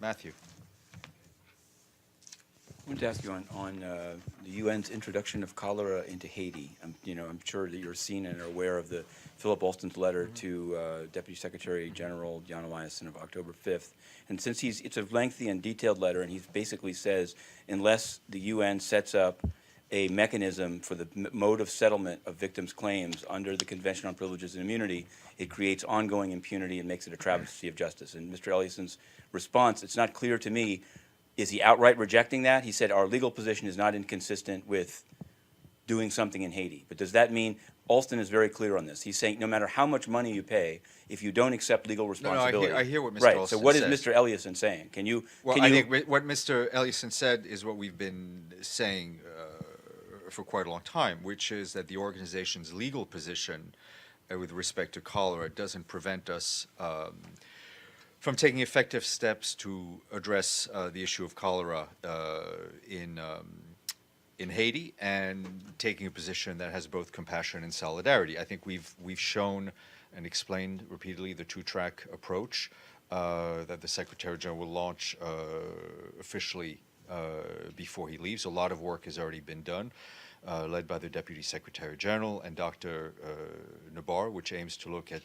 Matthew. I wanted to ask you on the UN's introduction of cholera into Haiti. I'm sure that you're seen and are aware of the Philip Alston's letter to Deputy Secretary General Jan Eliasson of October 5th. And since it's a lengthy and detailed letter, and he basically says, unless the UN sets up a mechanism for the mode of settlement of victims' claims under the Convention on Privileges and Immunity, it creates ongoing impunity and makes it a travesty of justice. And Mr. Eliasson's response, it's not clear to me, is he outright rejecting that? He said our legal position is not inconsistent with doing something in Haiti. But does that mean, Alston is very clear on this. He's saying no matter how much money you pay, if you don't accept legal responsibility. I hear what Mr. Right, Alston so what said. is Mr. Eliasson saying? I think what Mr. Eliasson said is what we've been saying for quite a long time, which is that the organization's legal position with respect to cholera doesn't prevent us from taking effective steps to address the issue of cholera in Haiti, and taking a position that has both compassion and solidarity. I think we've shown and explained repeatedly the two-track approach that the Secretary General will launch officially before he leaves. A lot of work has already been done, led by the Deputy Secretary General and Dr. Nabar, which aims to look at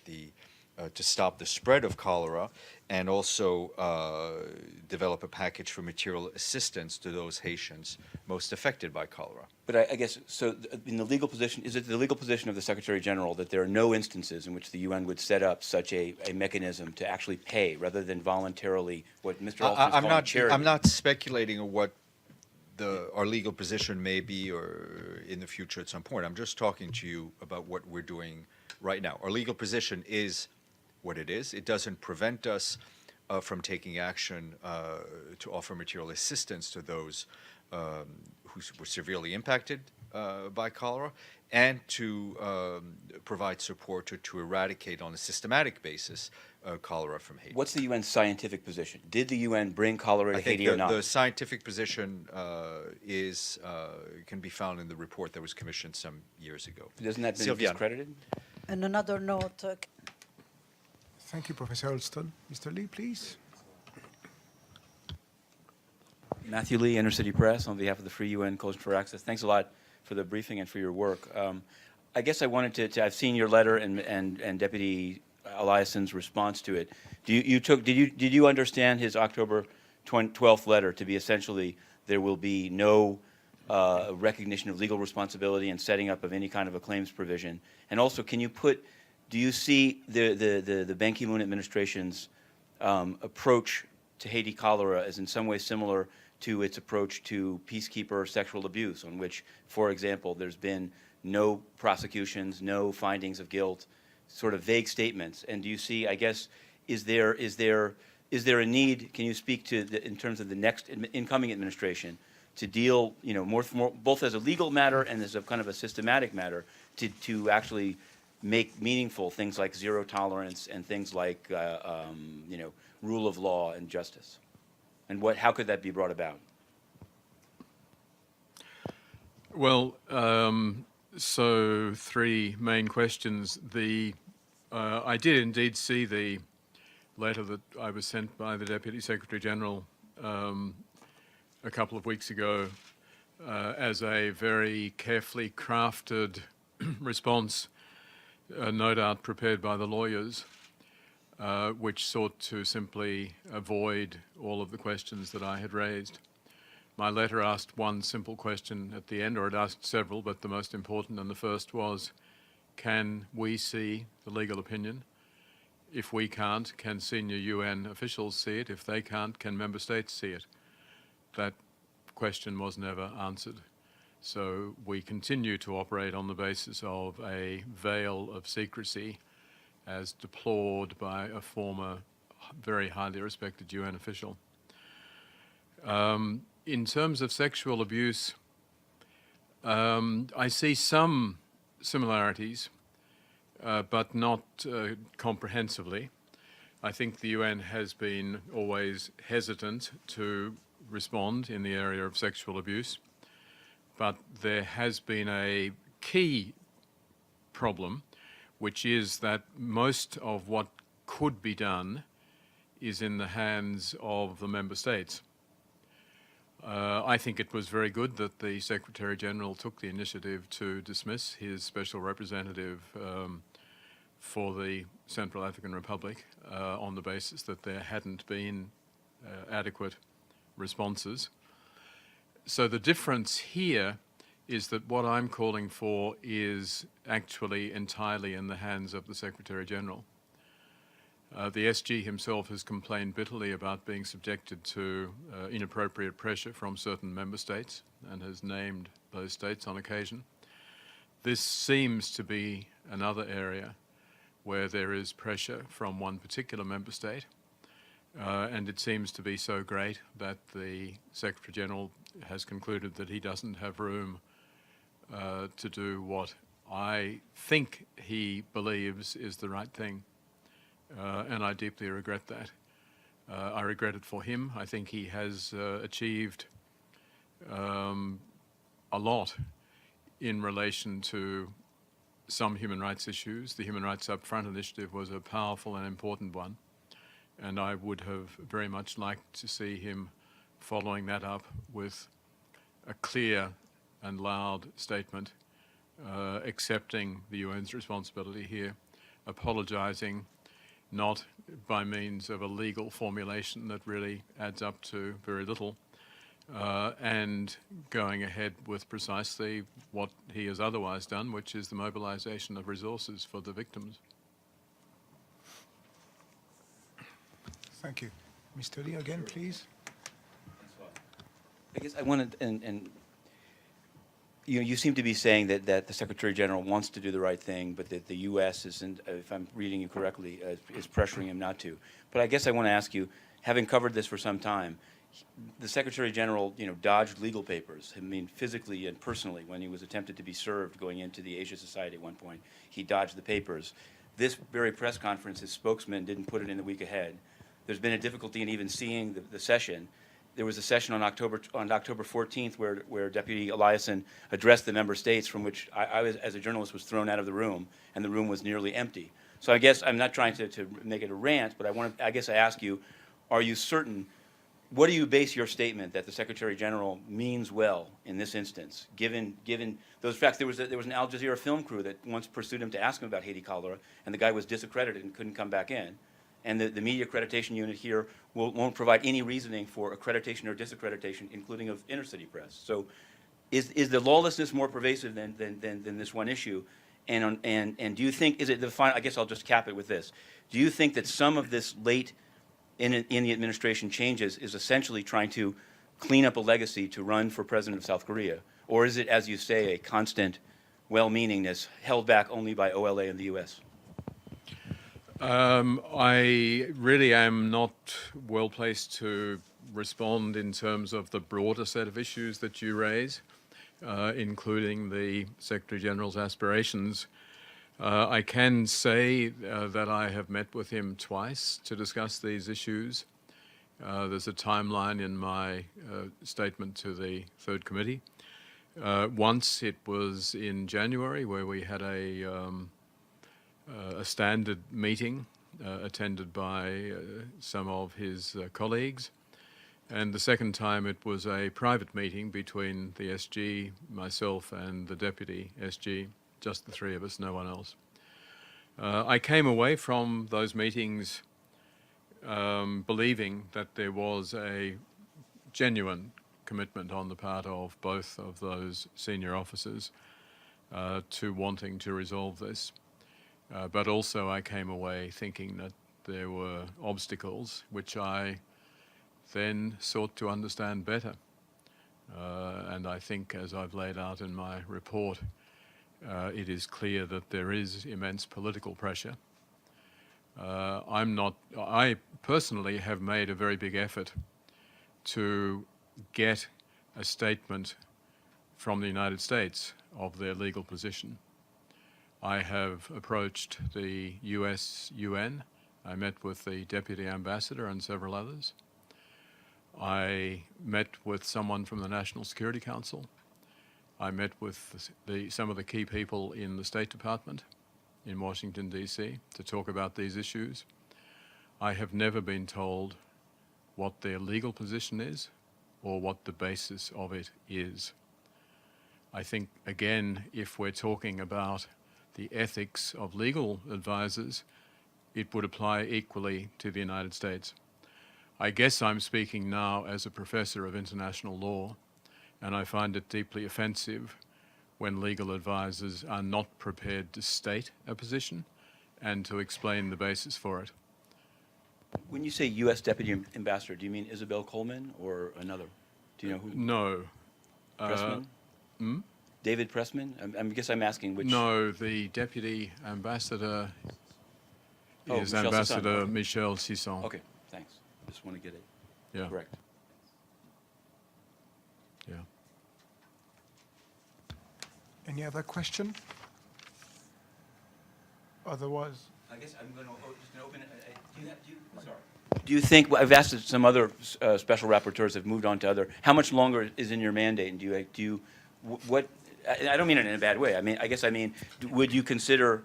to stop the spread of cholera, and also develop a package for material assistance to those Haitians most affected by cholera. But I guess, so in the legal position, is it the legal position of the Secretary General that there are no instances in which the UN would set up such a mechanism to actually pay rather than voluntarily what Mr. Alston is calling charity? I'm not speculating on what our legal position may be or in the future at some point. I'm just talking to you about what we're doing right now. Our legal position is what it is. It doesn't prevent us from taking action to offer material assistance to those who were severely impacted by cholera, and to provide support to eradicate on a systematic basis cholera from Haiti. What's the UN's scientific position? Did the UN bring cholera to Haiti or not? The scientific position can be found in the report that was commissioned some years ago. Doesn't that been discredited? And another note. Thank you, Professor Alston. Mr. Lee, please. Matthew Lee, Intercity Press, on behalf of the Free UN Coalition for Access. Thanks a lot for the briefing and for your work. I guess I wanted to I've seen your letter and Deputy Eliasson's response to it. Did you understand his October 12th letter to be essentially there will be no recognition of legal responsibility and setting up of any kind of a claims provision? And also, do you see the Ban Ki-moon administration's approach to Haiti cholera as in some way similar to its approach to peacekeeper sexual abuse, on which, for example, there's been no prosecutions, no findings of guilt, sort of vague statements? And do you see, I guess, is there a need, can you speak to, in terms of the next incoming administration, to deal, more both as a legal matter and as a kind of a systematic matter, to actually make meaningful things like zero tolerance and things like, rule of law and justice? And how could that be brought about? Well, so three main questions. I did indeed see the letter that I was sent by the Deputy Secretary General a couple of weeks ago as a very carefully crafted response, no doubt prepared by the lawyers, which sought to simply avoid all of the questions that I had raised. My letter asked one simple question at the end, or it asked several, but the most important and the first was, can we see the legal opinion? If we can't, can senior UN officials see it? If they can't, can member states see it? That question was never answered. So we continue to operate on the basis of a veil of secrecy as deplored by a former very highly respected UN official. In terms of sexual abuse, I see some similarities, but not comprehensively. I think the UN has been always hesitant to respond in the area of sexual abuse, but there has been a key problem, which is that most of what could be done is in the hands of the member states. I think it was very good that the Secretary General took the initiative to dismiss his special representative for the Central African Republic on the basis that there hadn't been adequate responses. So the difference here is that what I'm calling for is actually entirely in the hands of the Secretary General. The SG himself has complained bitterly about being subjected to inappropriate pressure from certain member states and has named those states on occasion. This seems to be another area where there is pressure from one particular member state, and it seems to be so great that the Secretary General has concluded that he doesn't have room to do what I think he believes is the right thing. And I deeply regret that. I regret it for him. I think he has achieved a lot in relation to some human rights issues. The Human Rights Upfront initiative was a powerful and important one, and I would have very much liked to see him following that up with a clear and loud statement accepting the UN's responsibility here, apologizing not by means of a legal formulation that really adds up to very little, and going ahead with precisely what he has otherwise done, which is the mobilization of resources for the victims. Thank you. Mr. Lee, again, please. I guess I wanted, and you seem to be saying that the Secretary General wants to do the right thing, but that the U.S. isn't, if I'm reading you correctly, is pressuring him not to. But I guess I want to ask you, having covered this for some time, the Secretary General, dodged legal papers. I mean, physically and personally, when he was attempted to be served going into the Asia Society at one point, he dodged the papers. This very press conference, his spokesman didn't put it in the week ahead. There's been a difficulty in even seeing the session. There was a session on October 14th where Deputy Eliasson addressed the member states, from which I was, as a journalist, was thrown out of the room, and the room was nearly empty. So I guess I'm not trying to make it a rant, but I guess I ask you, are you certain? What do you base your statement that the Secretary General means well in this instance, given those facts? There was an Al Jazeera film crew that once pursued him to ask him about Haiti cholera, and the guy was disaccredited and couldn't come back in. And the media accreditation unit here won't provide any reasoning for accreditation or disaccreditation, including of inner-city press. So is the lawlessness more pervasive than this one issue? And do you think, is it the final, I guess I'll just cap it with this. Do you think that some of this late in the administration changes is essentially trying to clean up a legacy to run for president of South Korea? Or is it, as you say, a constant well-meaningness held back only by OLA and the U.S.? I really am not well placed to respond in terms of the broader set of issues that you raise, including the Secretary General's aspirations. I can say that I have met with him twice to discuss these issues. There's a timeline in my statement to the Third Committee. Once it was in January, where we had a standard meeting attended by some of his colleagues. And the second time it was a private meeting between the SG, myself and the Deputy SG, just the three of us, no one else. I came away from those meetings believing that there was a genuine commitment on the part of both of those senior officers to wanting to resolve this. But also I came away thinking that there were obstacles which I then sought to understand better. And I think, as I've laid out in my report, it is clear that there is immense political pressure. I personally have made a very big effort to get a statement from the United States of their legal position. I have approached the US UN. I met with the Deputy Ambassador and several others. I met with someone from the National Security Council. I met with some of the key people in the State Department in Washington, D.C. to talk about these issues. I have never been told what their legal position is or what the basis of it is. I think, again, if we're talking about the ethics of legal advisors, it would apply equally to the United States. I guess I'm speaking now as a professor of international law, and I find it deeply offensive when legal advisors are not prepared to state a position and to explain the basis for it. When you say U.S. Deputy Ambassador, do you mean Isabel Coleman or another? Do you know who? No. Pressman? David Pressman? I guess I'm asking which. No, the Deputy Ambassador Oh, is Michel Ambassador Sisson, okay. Michel Sisson. Okay, thanks. Just want to get it Yeah. correct. Yeah. Any other question? Otherwise, I guess I'm going to open it. Do you think, I've asked some other special rapporteurs have moved on to other, how much longer is in your mandate? And do you, what, I don't mean it in a bad way. I guess I mean, would you consider,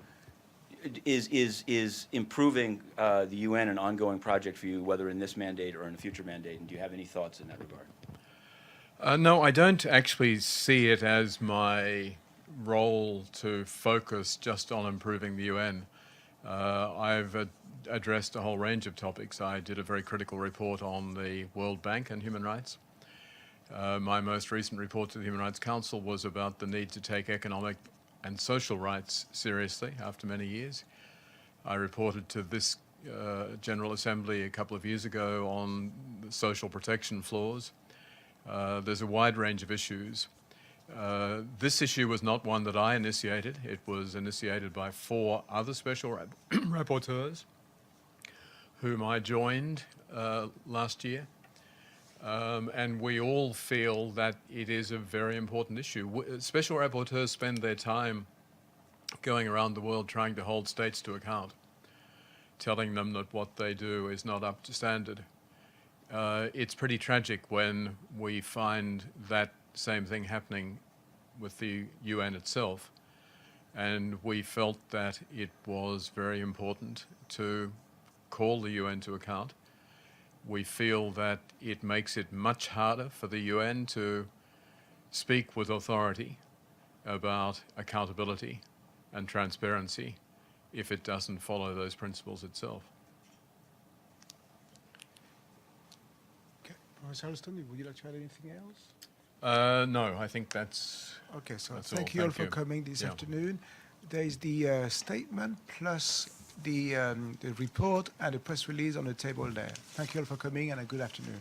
is improving the UN an ongoing project for you, whether in this mandate or in a future mandate? And do you have any thoughts in that regard? No, I don't actually see it as my role to focus just on improving the UN. I've addressed a whole range of topics. I did a very critical report on the World Bank and human rights. My most recent report to the Human Rights Council was about the need to take economic and social rights seriously after many years. I reported to this General Assembly a couple of years ago on the social protection flaws. There's a wide range of issues. This issue was not one that I initiated. It was initiated by 4 other special rapporteurs whom I joined last year. And we all feel that it is a very important issue. Special rapporteurs spend their time going around the world trying to hold states to account, telling them that what they do is not up to standard. It's pretty tragic when we find that same thing happening with the UN itself. And we felt that it was very important to call the UN to account. We feel that it makes it much harder for the UN to speak with authority about accountability and transparency if it doesn't follow those principles itself. okay. Professor Alston, would you like to add anything else? No, I think that's... Okay, so That's thank all. you all Thank for you. coming this Yeah. afternoon. There is the statement plus the report and the press release on the table there. Thank you all for coming and a good afternoon.